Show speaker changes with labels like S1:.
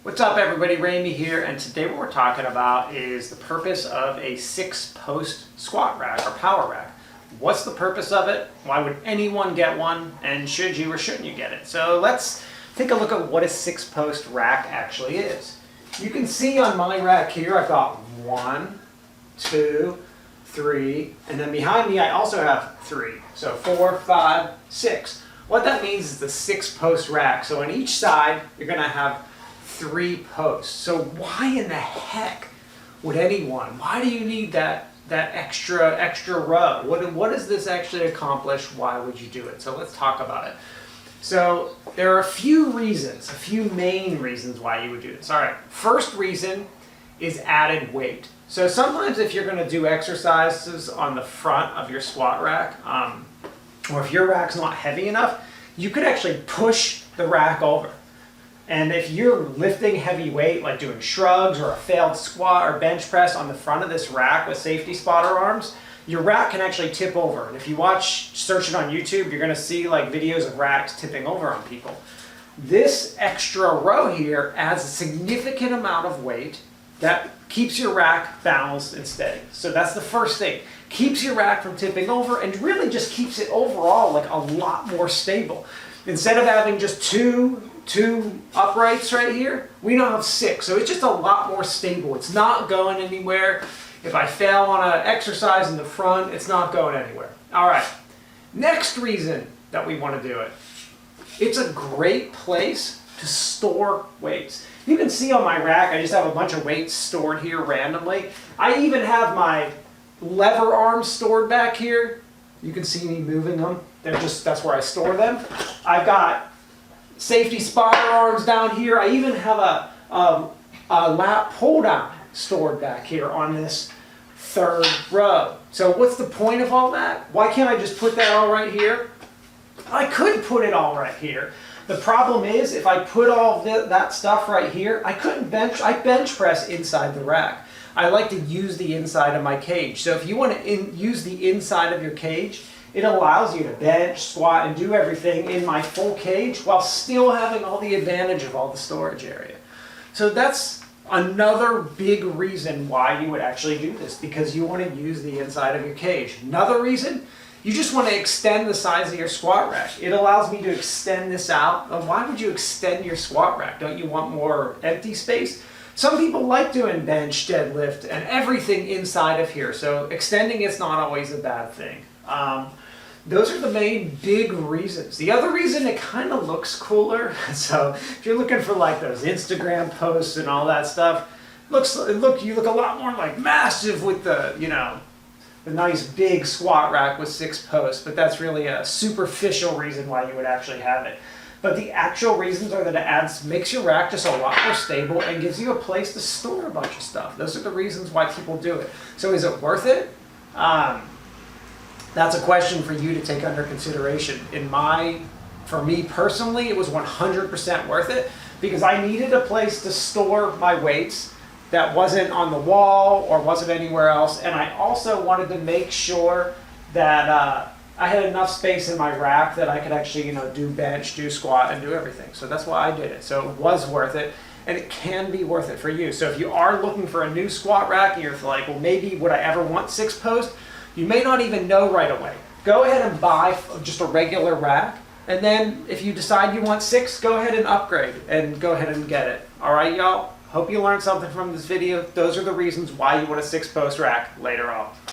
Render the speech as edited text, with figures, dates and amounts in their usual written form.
S1: What's up everybody, Ramey here, and today what we're talking about is the purpose of a 6-post squat rack or power rack. What's the purpose of it? Why would anyone get one? And should you or shouldn't you get it? So let's take a look at what a 6-post rack actually is. You can see on my rack here I've got 1, 2, 3, and then behind me I also have 3. So 4, 5, 6. What that means is the 6-post rack. So on each side you're going to have 3 posts. So why in the heck would anyone, why do you need that extra row? What does this actually accomplish? Why would you do it? So let's talk about it. So there are a few reasons, a few main reasons why you would do this. All right, first reason is added weight. So sometimes if you're going to do exercises on the front of your squat rack, or if your rack's not heavy enough, you could actually push the rack over. And if you're lifting heavy weight, like doing shrugs or a failed squat or bench press on the front of this rack with safety spotter arms, your rack can actually tip over. And if you search it on YouTube, you're gonna see like videos of racks tipping over on people. This extra row here adds a significant amount of weight that keeps your rack balanced and steady. So that's the first thing. Keeps your rack from tipping over and really just keeps it overall like a lot more stable. Instead of having just two uprights right here, we now have 6. So it's just a lot more stable. It's not going anywhere. If I fail on an exercise in the front, it's not going anywhere. All right, next reason that we want to do it. It's a great place to store weights. You can see on my rack, I just have a bunch of weights stored here randomly. I even have my lever arms stored back here. You can see me moving them. That's where I store them. I've got safety spotter arms down here. I even have a lat pull down stored back here on this 3rd row. So what's the point of all that? Why can't I just put that all right here? I could put it all right here. The problem is if I put all that stuff right here, I bench press inside the rack. I like to use the inside of my cage. So if you want to use the inside of your cage, it allows you to bench, squat, and do everything in my full cage while still having all the advantage of all the storage area. So that's another big reason why you would actually do this, because you want to use the inside of your cage. Another reason, you just want to extend the size of your squat rack. It allows me to extend this out. Why would you extend your squat rack? Don't you want more empty space? Some people like doing bench, deadlift, and everything inside of here. So extending it's not always a bad thing. Those are the main big reasons. The other reason, it kind of looks cooler. So if you're looking for like those Instagram posts and all that stuff, you look a lot more like massive with the nice big squat rack with 6 posts. But that's really a superficial reason why you would actually have it. But the actual reasons are that it makes your rack just a lot more stable and gives you a place to store a bunch of stuff. Those are the reasons why people do it. So is it worth it? That's a question for you to take under consideration. For me personally, it was 100% worth it because I needed a place to store my weights that wasn't on the wall or wasn't anywhere else. And I also wanted to make sure that I had enough space in my rack that I could actually, do bench, do squat, and do everything. So that's why I did it. So it was worth it, and it can be worth it for you. So if you are looking for a new squat rack and you're like, well, maybe would I ever want 6 posts? You may not even know right away. Go ahead and buy just a regular rack, and then if you decide you want 6, go ahead and upgrade and go ahead and get it. All right, y'all? Hope you learned something from this video. Those are the reasons why you want a 6-post rack later on.